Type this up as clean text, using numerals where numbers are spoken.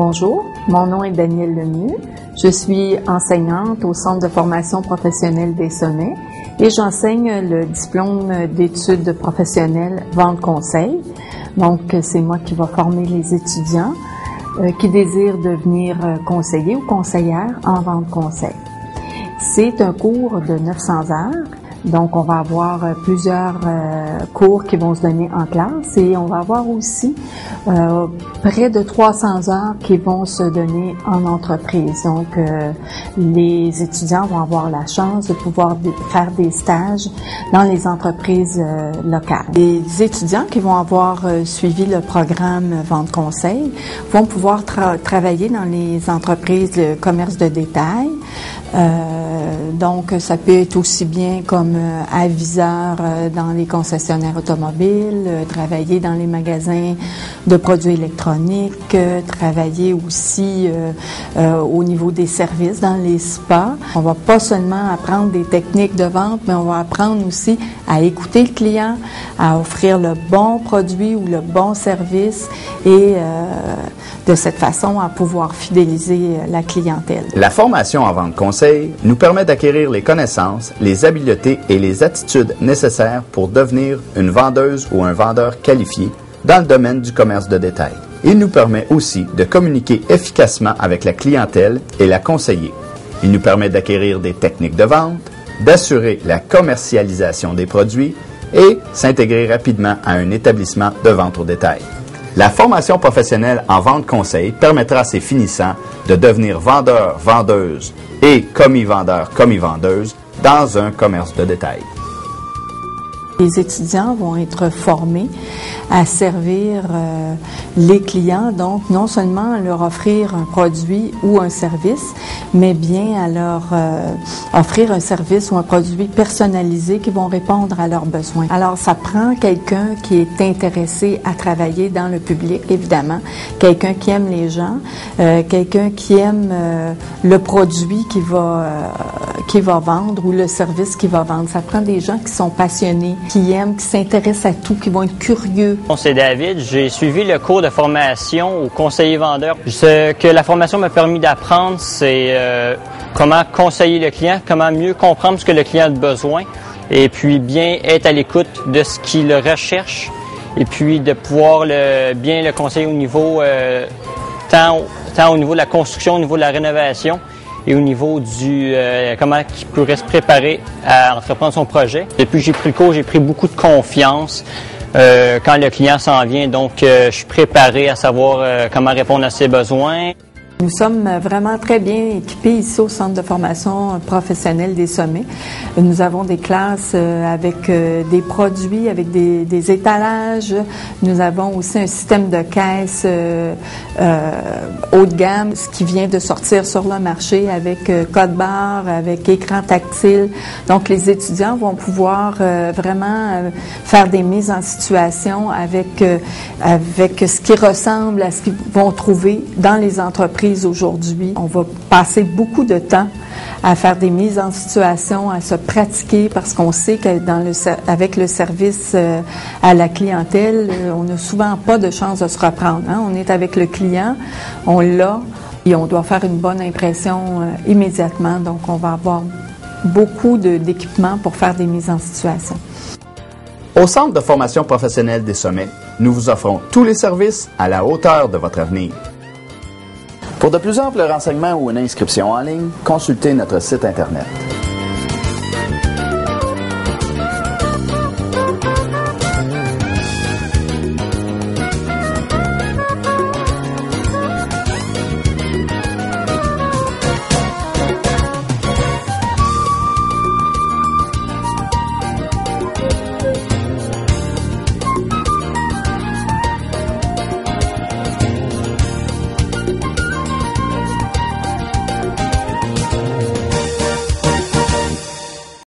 Bonjour, mon nom est Danielle Lemieux. Je suis enseignante au Centre de formation professionnelle des Sommets et j'enseigne le diplôme d'études professionnelles vente-conseil. Donc, c'est moi qui vais former les étudiants qui désirent devenir conseillers ou conseillères en vente-conseil. C'est un cours de 900 heures. Donc, on va avoir plusieurs cours qui vont se donner en classe et on va avoir aussi près de 300 heures qui vont se donner en entreprise. Donc, les étudiants vont avoir la chance de pouvoir faire des stages dans les entreprises locales. Les étudiants qui vont avoir suivi le programme Vente Conseil vont pouvoir travailler dans les entreprises de commerce de détail. Donc, ça peut être aussi bien comme aviseur dans les concessionnaires automobiles, travailler dans les magasins de produits électroniques, travailler aussi au niveau des services dans les spas. On va pas seulement apprendre des techniques de vente, mais on va apprendre aussi à écouter le client, à offrir le bon produit ou le bon service et de cette façon à pouvoir fidéliser la clientèle. La formation en vente conseil nous permet d'acquérir les connaissances, les habiletés et les attitudes nécessaires pour devenir une vendeuse ou un vendeur qualifié dans le domaine du commerce de détail. Il nous permet aussi de communiquer efficacement avec la clientèle et la conseiller. Il nous permet d'acquérir des techniques de vente, d'assurer la commercialisation des produits et s'intégrer rapidement à un établissement de vente au détail. La formation professionnelle en vente conseil permettra à ses finissants de devenir vendeurs, vendeuses et commis-vendeurs, commis-vendeuses dans un commerce de détail. Les étudiants vont être formés à servir les clients, donc non seulement à leur offrir un produit ou un service, mais bien à leur offrir un service ou un produit personnalisé qui vont répondre à leurs besoins. Alors, ça prend quelqu'un qui est intéressé à travailler dans le public, évidemment, quelqu'un qui aime les gens, quelqu'un qui aime le produit qui va vendre ou le service qu'il va vendre. Ça prend des gens qui sont passionnés, qui aiment, qui s'intéressent à tout, qui vont être curieux. C'est David, j'ai suivi le cours de formation au conseiller vendeur. Ce que la formation m'a permis d'apprendre, c'est comment conseiller le client, comment mieux comprendre ce que le client a besoin et puis bien être à l'écoute de ce qu'il recherche et puis de pouvoir bien le conseiller au niveau tant au niveau de la construction, au niveau de la rénovation et au niveau du comment il pourrait se préparer à entreprendre son projet. Depuis que j'ai pris le cours, j'ai pris beaucoup de confiance quand le client s'en vient. Donc, je suis préparé à savoir comment répondre à ses besoins. Nous sommes vraiment très bien équipés ici au Centre de formation professionnelle des Sommets. Nous avons des classes avec des produits, avec des étalages. Nous avons aussi un système de caisse haut de gamme, ce qui vient de sortir sur le marché avec code-barre, avec écran tactile. Donc, les étudiants vont pouvoir vraiment faire des mises en situation avec ce qui ressemble à ce qu'ils vont trouver dans les entreprises aujourd'hui. On va passer beaucoup de temps à faire des mises en situation, à se pratiquer parce qu'on sait que avec le service à la clientèle, on n'a souvent pas de chance de se reprendre. Hein? On est avec le client, on l'a et on doit faire une bonne impression immédiatement. Donc, on va avoir beaucoup d'équipements pour faire des mises en situation. Au Centre de formation professionnelle des Sommets, nous vous offrons tous les services à la hauteur de votre avenir. Pour de plus amples renseignements ou une inscription en ligne, consultez notre site Internet.